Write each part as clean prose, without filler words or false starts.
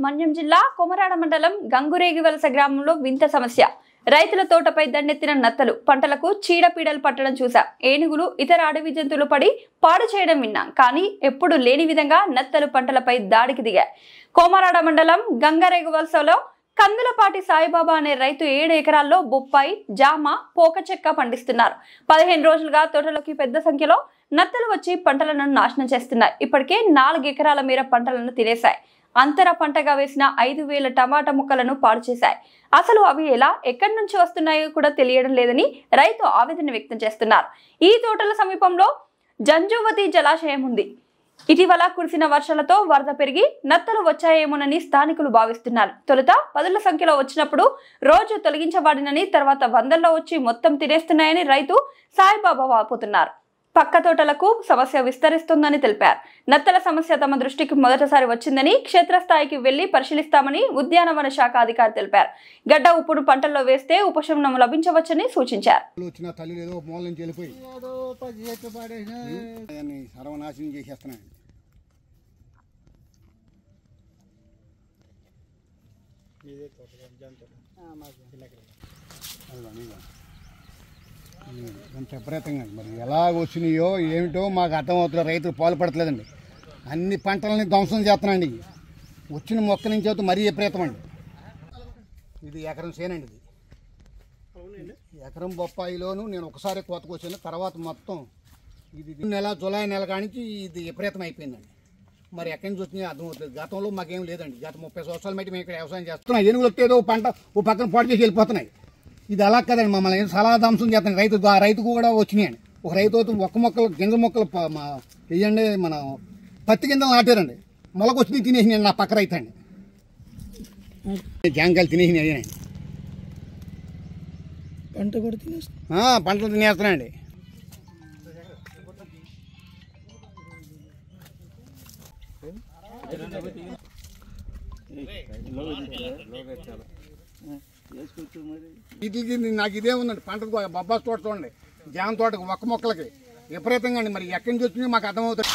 మన్యం జిల్లా కొమరాడ మండలం గంగురేగివలస గ్రామంలో వింత సమస్య. రైతుల తోటపై దండెత్తిన నత్తలు. పంటలకు చీడపీడలు పట్టడం చూసా. ఏనుగులు ఇతర అడవి జంతువులు పడి పాడు చేయడం విన్నాం. కానీ ఎప్పుడు లేని విధంగా నత్తలు పంటలపై దాడికి దిగాయి. కొమరాడ మండలం గంగరేగివలసలో కందులపాటి సాయిబాబా అనే రైతు 7 ఎకరాల్లో బొప్పాయి, జామ, పోక చెక్క పండిస్తున్నారు. 15 రోజులుగా తోటలోకి పెద్ద సంఖ్యలో నత్తలు వచ్చి పంటలను నాశనం చేస్తున్నాయి. ఇప్పటికే 4 ఎకరాల మేర పంటలను తినేశాయి. అంతర పంటగా వేసిన 5,000 టమాటా ముక్కలను పాడు చేశాయి. అసలు అవి ఎక్కడి నుంచి వస్తున్నాయో కూడా తెలియడం లేదని రైతు ఆవేదన వ్యక్తం చేస్తున్నారు. ఈ తోటల సమీపంలో జంజువతి జలాశయం ఉంది. ఇటీవల కురిసిన వర్షాలతో వరద పెరిగి నత్తలు వచ్చాయేమోనని స్థానికులు భావిస్తున్నారు. తొలుత 10ల సంఖ్యలో వచ్చినప్పుడు రోజు తొలగించబడినని, తర్వాత 100ల్లో వచ్చి మొత్తం తినేస్తున్నాయని రైతు సాయిబాబా వాపోతున్నారు. పక్క తోటలకు సమస్య విస్తరిస్తుందని తెలిపారు. నత్తల సమస్య తమ దృష్టికి మొదటిసారి వచ్చిందని, క్షేత్రస్థాయికి వెళ్లి పరిశీలిస్తామని ఉద్యానవన శాఖ అధికారి తెలిపారు. గడ్డ ఉప్పుడు పంటల్లో వేస్తే ఉపశమనం లభించవచ్చని సూచించారు. విపరీతంగా మరి ఎలా వచ్చినాయో ఏమిటో మాకు అర్థమవుతుంది. రైతులు పాల్పడట్లేదండి. అన్ని పంటలని ధ్వంసం చేస్తున్నాండి. వచ్చిన మొక్క నుంచి అయితే మరీ విపరీతం అండి. ఇది ఎకరం చేనండి. ఇది ఎకరం బొప్పాయిలోను నేను ఒకసారి కోతకు వచ్చాను. తర్వాత మొత్తం ఇది జూలై నెల కానించి ఇది విపరీతం అయిపోయిందండి. మరి ఎక్కడి నుంచి వచ్చినాయో అర్థమవుతుంది. గతంలో మాకేం లేదండి. గత 30 సంవత్సరాల బట్టి మేము ఇక్కడ వ్యవసాయం చేస్తున్నాం. ఏనుగులు వస్తే ఏదో పంట ఓ పక్కన పాటు చేసి వెళ్ళిపోతున్నాయి. ఇది అలా కదండి. మమ్మల్ని సలహా ధ్వంసం చేస్తాను. రైతుకు కూడా వచ్చినాయండి. ఒక రైతు ఒక్క మొక్కలు గింజ మొక్కలు వేయండి, మన పత్తి గింజలు నాటారండి. మొలకొచ్చి తినేసినాయండి. నా పక్క రైతు అండి. జాంకాయలు తినేసినాయి. పంటలు తినేస్తున్నాయండి. ఇది నాకు ఇదే ఉందండి. పంటకు బొబ్బాస్ తోట చూడండి, జామ తోటకు ఒక్క మొక్కలకి విపరీతంగా అండి. మరి ఎక్కడి నుంచి వచ్చిందో మాకు అర్థమవుతుంది.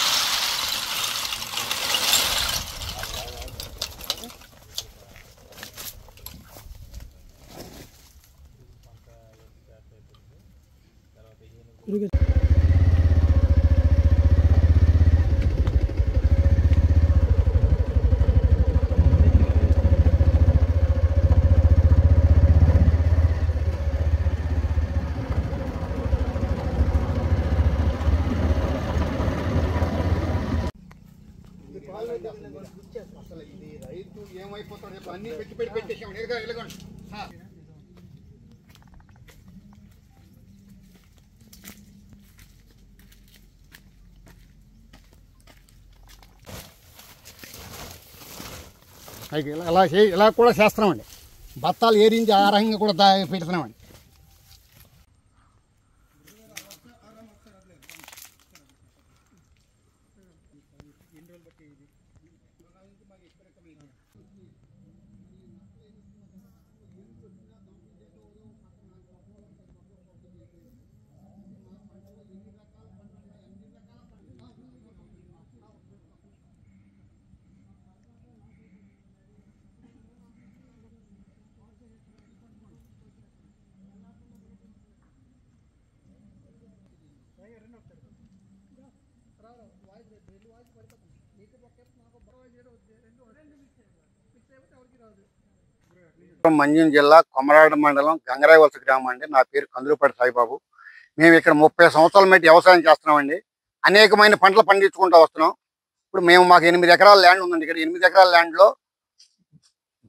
అసలు ఇది రైతు ఏమైపోతాడు రేపు అన్ని పెట్టేసాం. వెళ్ళగండి ఇలా కూడా చేస్తున్నామండి. బత్తాలు ఏరించి ఆ రకంగా కూడా పెడుతున్నామండి. మన్యం జిల్లా కొమరాడ మండలం గంగరాయవలస గ్రామం అండి. నా పేరు కందులపాటి సాయిబాబు. మేము ఇక్కడ 30 సంవత్సరాల మట్టి వ్యవసాయం చేస్తున్నామండి. అనేకమైన పంటలు పండించుకుంటూ వస్తున్నాం. ఇప్పుడు మాకు 8 ఎకరాల ల్యాండ్ ఉందండి. ఇక్కడ 8 ఎకరాల ల్యాండ్లో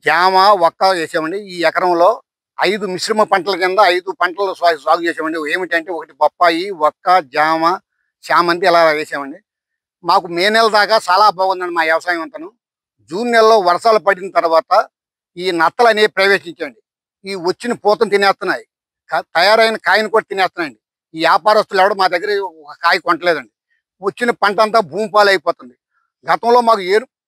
జామ, ఒక్క వేసామండి. ఈ ఎకరంలో 5 మిశ్రమ పంటల కింద 5 పంటలు సాగు చేసామండి. ఏమిటంటే ఒకటి బొప్పాయి, ఒక్క, జామ, చామంతి ఇలా వేసామండి. మాకు మే నెల దాకా చాలా బాగుందండి మా వ్యవసాయం అంతాను. జూన్ నెలలో వర్షాలు పడిన తర్వాత ఈ నత్తలు అనేవి ప్రవేశించండి. ఈ వచ్చిన పూతను తినేస్తున్నాయి, తయారైన కాయను కూడా తినేస్తున్నాయండి. ఈ వ్యాపారస్తులు ఎవడు మా దగ్గర ఒక కాయ కొనట్లేదండి. వచ్చిన పంట అంతా భూమి పాలు అయిపోతుంది. గతంలో మాకు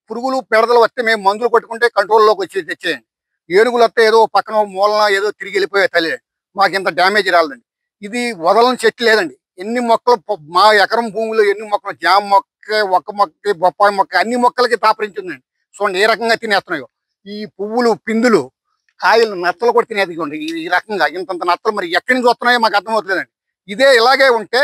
పురుగులు పెడదలు వస్తే మేము మందులు కొట్టుకుంటే కంట్రోల్లోకి వచ్చి తెచ్చేయండి. ఏనుగులు వస్తే ఏదో పక్కన మూలన ఏదో తిరిగి వెళ్ళిపోయే తల్లి. మాకు ఇంత డ్యామేజ్ రాలేదండి. ఇది వదలని చెట్టు లేదండి. ఎన్ని మొక్కలు మా ఎకరం భూమిలో ఎన్ని మొక్కలు, జామ మొక్క, ఒక్క మొక్క, బొప్పాయి మొక్క, అన్ని మొక్కలకి తాపరించిందండి. చూడండి ఏ రకంగా తినేస్తున్నాయో. ఈ పువ్వులు పిందులు కాయలు నత్తలు కూడా తినేది ఉంది. ఈ రకంగా ఇంతంత నత్తలు మరి ఎక్కడి నుంచి వస్తున్నాయో మాకు అర్థమవుతుందండి. ఇదే ఇలాగే ఉంటే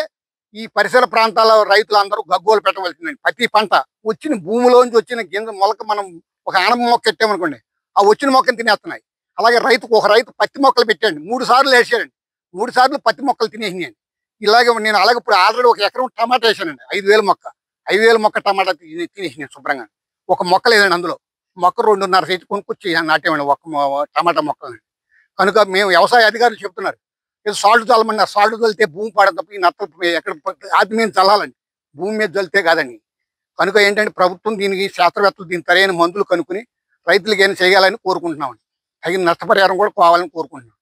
ఈ పరిసర ప్రాంతాల రైతులందరూ గగ్గోలు పెట్టవలసిందండి. ప్రతి పంట వచ్చిన భూమిలోంచి వచ్చిన గింజ మొలక మనం ఒక ఆనప మొక్క పెట్టామనుకోండి, ఆ వచ్చిన మొక్కను తినేస్తున్నాయి. అలాగే ఒక రైతు పత్తి మొక్కలు పెట్టండి, 3 సార్లు వేసాడండి, 3 సార్లు పత్తి మొక్కలు తినేసినాయండి. ఇలాగే నేను అలాగే ఇప్పుడు ఆల్రెడీ ఒక ఎకరం టమాటా వేసానండి, 5,000 మొక్క, 5,000 మొక్క టమాటా తినేసినాను శుభ్రంగా. ఒక మొక్క లేదండి అందులో, మొక్క 2.5 ఫీట్ కొనుక్కొచ్చి నాటేమండి ఒక టమాటా మొక్కలు. కనుక మేము వ్యవసాయ అధికారులు చెప్తున్నారు, ఏదో సాల్ట్ చల్లమని, ఆ సాల్ట్ చల్లితే భూమి పాడదు తప్ప ఈ నత్తలు ఎక్కడ ఆది మీద చల్లాలండి, భూమి మీద చల్లితే కాదండి. కనుక ఏంటంటే ప్రభుత్వం దీనికి శాస్త్రవేత్తలు దీని సరైన మందులు కనుక్కుని రైతులకి ఏమైనా చేయాలని కోరుకుంటున్నామండి. తగిన నష్టపరిహారం కూడా కావాలని కోరుకుంటున్నాం.